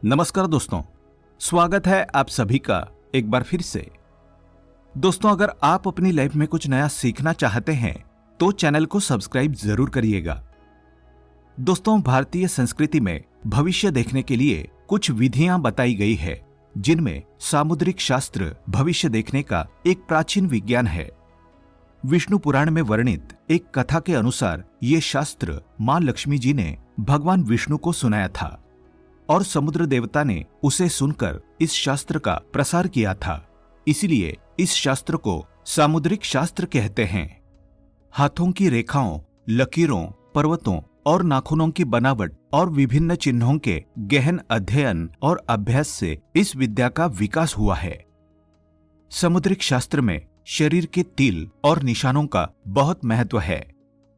नमस्कार दोस्तों, स्वागत है आप सभी का एक बार फिर से। दोस्तों, अगर आप अपनी लाइफ में कुछ नया सीखना चाहते हैं तो चैनल को सब्सक्राइब जरूर करिएगा। दोस्तों, भारतीय संस्कृति में भविष्य देखने के लिए कुछ विधियां बताई गई है, जिनमें सामुद्रिक शास्त्र भविष्य देखने का एक प्राचीन विज्ञान है। विष्णु पुराण में वर्णित एक कथा के अनुसार ये शास्त्र मां लक्ष्मी जी ने भगवान विष्णु को सुनाया था और समुद्र देवता ने उसे सुनकर इस शास्त्र का प्रसार किया था। इसीलिए इस शास्त्र को सामुद्रिक शास्त्र कहते हैं। हाथों की रेखाओं, लकीरों, पर्वतों और नाखूनों की बनावट और विभिन्न चिन्हों के गहन अध्ययन और अभ्यास से इस विद्या का विकास हुआ है। सामुद्रिक शास्त्र में शरीर के तिल और निशानों का बहुत महत्व है।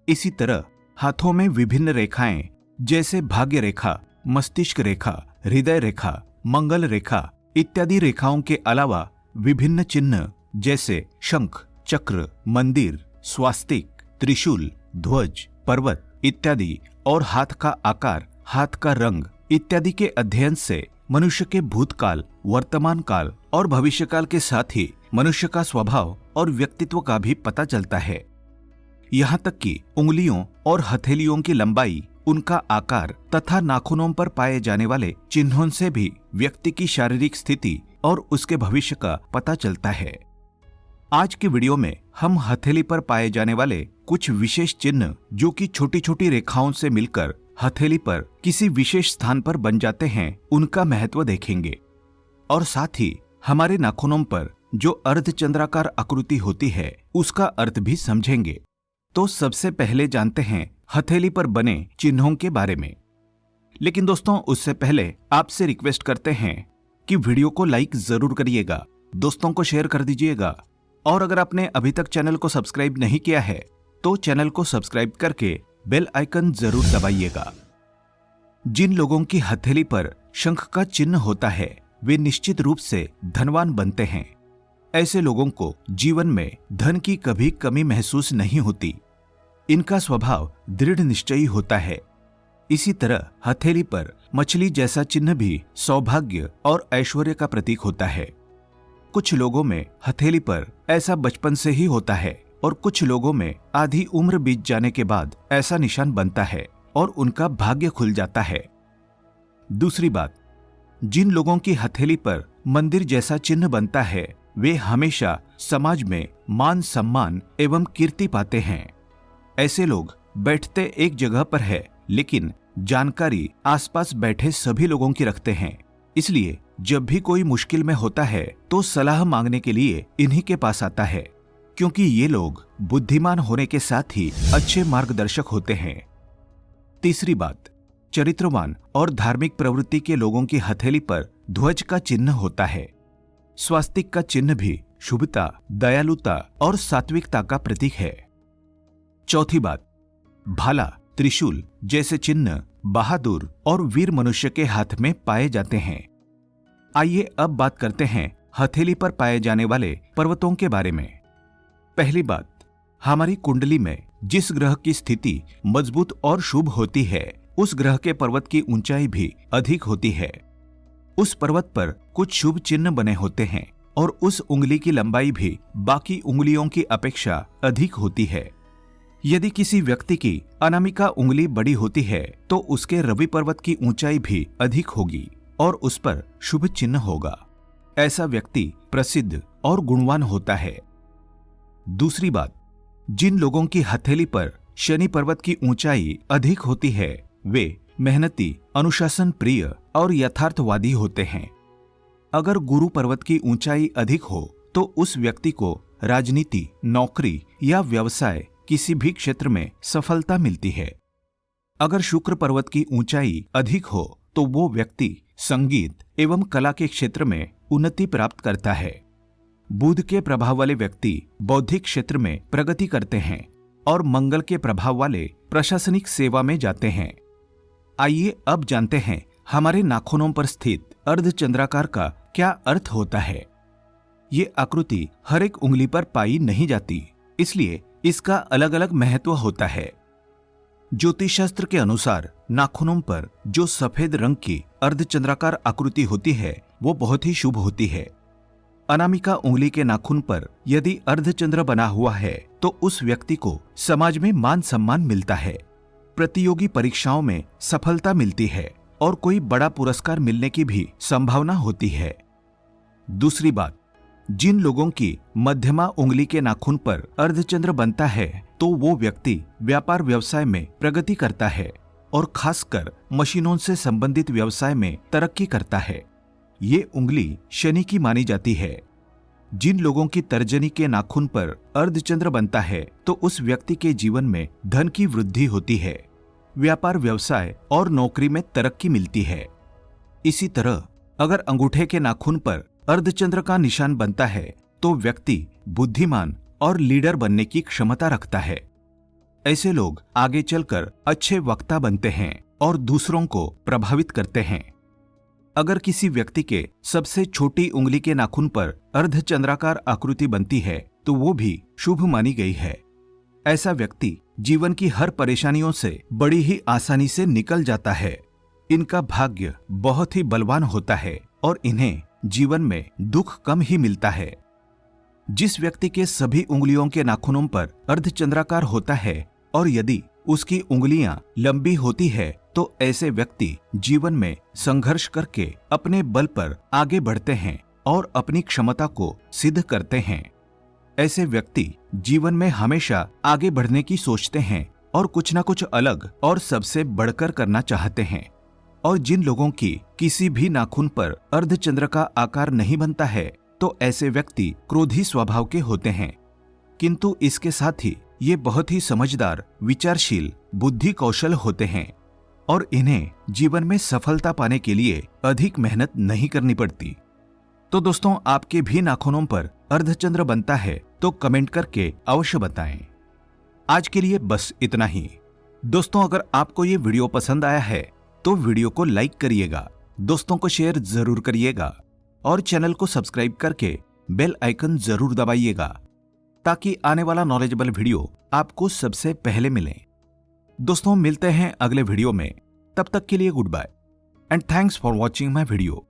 इसी तरह हाथों में विभिन्न रेखाएं जैसे भाग्य रेखा, मस्तिष्क रेखा, हृदय रेखा, मंगल रेखा इत्यादि रेखाओं के अलावा विभिन्न चिन्ह जैसे शंख, चक्र, मंदिर, स्वास्तिक, त्रिशूल, ध्वज, पर्वत इत्यादि और हाथ का आकार, हाथ का रंग इत्यादि के अध्ययन से मनुष्य के भूतकाल, वर्तमान काल और भविष्यकाल के साथ ही मनुष्य का स्वभाव और व्यक्तित्व का भी पता चलता है। यहाँ तक कि उंगलियों और हथेलियों की लंबाई, उनका आकार तथा नाखूनों पर पाए जाने वाले चिन्हों से भी व्यक्ति की शारीरिक स्थिति और उसके भविष्य का पता चलता है। आज के वीडियो में हम हथेली पर पाए जाने वाले कुछ विशेष चिन्ह जो कि छोटी छोटी रेखाओं से मिलकर हथेली पर किसी विशेष स्थान पर बन जाते हैं, उनका महत्व देखेंगे और साथ ही हमारे नाखूनों पर जो अर्धचंद्राकार आकृति होती है उसका अर्थ भी समझेंगे। तो सबसे पहले जानते हैं हथेली पर बने चिन्हों के बारे में। लेकिन दोस्तों, उससे पहले आपसे रिक्वेस्ट करते हैं कि वीडियो को लाइक जरूर करिएगा, दोस्तों को शेयर कर दीजिएगा और अगर आपने अभी तक चैनल को सब्सक्राइब नहीं किया है तो चैनल को सब्सक्राइब करके बेल आइकन जरूर दबाइएगा। जिन लोगों की हथेली पर शंख का चिन्ह होता है वे निश्चित रूप से धनवान बनते हैं। ऐसे लोगों को जीवन में धन की कभी कमी महसूस नहीं होती। इनका स्वभाव दृढ़ निश्चयी होता है। इसी तरह हथेली पर मछली जैसा चिन्ह भी सौभाग्य और ऐश्वर्य का प्रतीक होता है। कुछ लोगों में हथेली पर ऐसा बचपन से ही होता है और कुछ लोगों में आधी उम्र बीत जाने के बाद ऐसा निशान बनता है और उनका भाग्य खुल जाता है। दूसरी बात, जिन लोगों की हथेली पर मंदिर जैसा चिन्ह बनता है वे हमेशा समाज में मान सम्मान एवं कीर्ति पाते हैं। ऐसे लोग बैठते एक जगह पर है लेकिन जानकारी आसपास बैठे सभी लोगों की रखते हैं। इसलिए जब भी कोई मुश्किल में होता है तो सलाह मांगने के लिए इन्हीं के पास आता है, क्योंकि ये लोग बुद्धिमान होने के साथ ही अच्छे मार्गदर्शक होते हैं। तीसरी बात, चरित्रवान और धार्मिक प्रवृत्ति के लोगों की हथेली पर ध्वज का चिन्ह होता है। स्वास्तिक का चिन्ह भी शुभता, दयालुता और सात्विकता का प्रतीक है। चौथी बात, भाला, त्रिशूल जैसे चिन्ह बहादुर और वीर मनुष्य के हाथ में पाए जाते हैं। आइए अब बात करते हैं हथेली पर पाए जाने वाले पर्वतों के बारे में। पहली बात, हमारी कुंडली में जिस ग्रह की स्थिति मजबूत और शुभ होती है उस ग्रह के पर्वत की ऊंचाई भी अधिक होती है। उस पर्वत पर कुछ शुभ चिन्ह बने होते हैं और उस उंगली की लंबाई भी बाकी उंगलियों की अपेक्षा अधिक होती है। यदि किसी व्यक्ति की अनामिका उंगली बड़ी होती है तो उसके रवि पर्वत की ऊंचाई भी अधिक होगी और उस पर शुभ चिन्ह होगा। ऐसा व्यक्ति प्रसिद्ध और गुणवान होता है। दूसरी बात, जिन लोगों की हथेली पर शनि पर्वत की ऊंचाई अधिक होती है वे मेहनती, अनुशासन प्रिय और यथार्थवादी होते हैं। अगर गुरु पर्वत की ऊंचाई अधिक हो तो उस व्यक्ति को राजनीति, नौकरी या व्यवसाय किसी भी क्षेत्र में सफलता मिलती है। अगर शुक्र पर्वत की ऊंचाई अधिक हो तो वो व्यक्ति संगीत एवं कला के क्षेत्र में उन्नति प्राप्त करता है। बुध के प्रभाव वाले व्यक्ति बौद्धिक क्षेत्र में प्रगति करते हैं और मंगल के प्रभाव वाले प्रशासनिक सेवा में जाते हैं। आइए अब जानते हैं हमारे नाखूनों पर स्थित अर्धचंद्राकार का क्या अर्थ होता है। ये आकृति हर एक उंगली पर पाई नहीं जाती, इसलिए इसका अलग अलग महत्व होता है। ज्योतिष शास्त्र के अनुसार नाखूनों पर जो सफेद रंग की अर्धचंद्राकार आकृति होती है वो बहुत ही शुभ होती है। अनामिका उंगली के नाखून पर यदि अर्धचंद्र बना हुआ है तो उस व्यक्ति को समाज में मान सम्मान मिलता है, प्रतियोगी परीक्षाओं में सफलता मिलती है और कोई बड़ा पुरस्कार मिलने की भी संभावना होती है। दूसरी बात, जिन लोगों की मध्यमा उंगली के नाखून पर अर्धचंद्र बनता है तो वो व्यक्ति व्यापार व्यवसाय में प्रगति करता है और खासकर मशीनों से संबंधित व्यवसाय में तरक्की करता है। ये उंगली शनि की मानी जाती है। जिन लोगों की तर्जनी के नाखून पर अर्धचंद्र बनता है तो उस व्यक्ति के जीवन में धन की वृद्धि होती है, व्यापार व्यवसाय और नौकरी में तरक्की मिलती है। इसी तरह अगर अंगूठे के नाखून पर अर्धचंद्र का निशान बनता है तो व्यक्ति बुद्धिमान और लीडर बनने की क्षमता रखता है। ऐसे लोग आगे चलकर अच्छे वक्ता बनते हैं और दूसरों को प्रभावित करते हैं। अगर किसी व्यक्ति के सबसे छोटी उंगली के नाखून पर अर्धचंद्राकार आकृति बनती है तो वो भी शुभ मानी गई है। ऐसा व्यक्ति जीवन की हर परेशानियों से बड़ी ही आसानी से निकल जाता है। इनका भाग्य बहुत ही बलवान होता है और इन्हें जीवन में दुख कम ही मिलता है। जिस व्यक्ति के सभी उंगलियों के नाखूनों पर अर्धचंद्राकार होता है और यदि उसकी उंगलियां लंबी होती है तो ऐसे व्यक्ति जीवन में संघर्ष करके अपने बल पर आगे बढ़ते हैं और अपनी क्षमता को सिद्ध करते हैं। ऐसे व्यक्ति जीवन में हमेशा आगे बढ़ने की सोचते हैं और कुछ न कुछ अलग और सबसे बढ़कर करना चाहते हैं। और जिन लोगों की किसी भी नाखून पर अर्धचंद्र का आकार नहीं बनता है तो ऐसे व्यक्ति क्रोधी स्वभाव के होते हैं, किंतु इसके साथ ही ये बहुत ही समझदार, विचारशील, बुद्धि कौशल होते हैं और इन्हें जीवन में सफलता पाने के लिए अधिक मेहनत नहीं करनी पड़ती। तो दोस्तों, आपके भी नाखूनों पर अर्धचंद्र बनता है तो कमेंट करके अवश्य बताएं। आज के लिए बस इतना ही। दोस्तों, अगर आपको ये वीडियो पसंद आया है तो वीडियो को लाइक करिएगा, दोस्तों को शेयर जरूर करिएगा और चैनल को सब्सक्राइब करके बेल आइकन जरूर दबाइएगा ताकि आने वाला नॉलेजेबल वीडियो आपको सबसे पहले मिले। दोस्तों, मिलते हैं अगले वीडियो में। तब तक के लिए good bye and thanks for watching my video.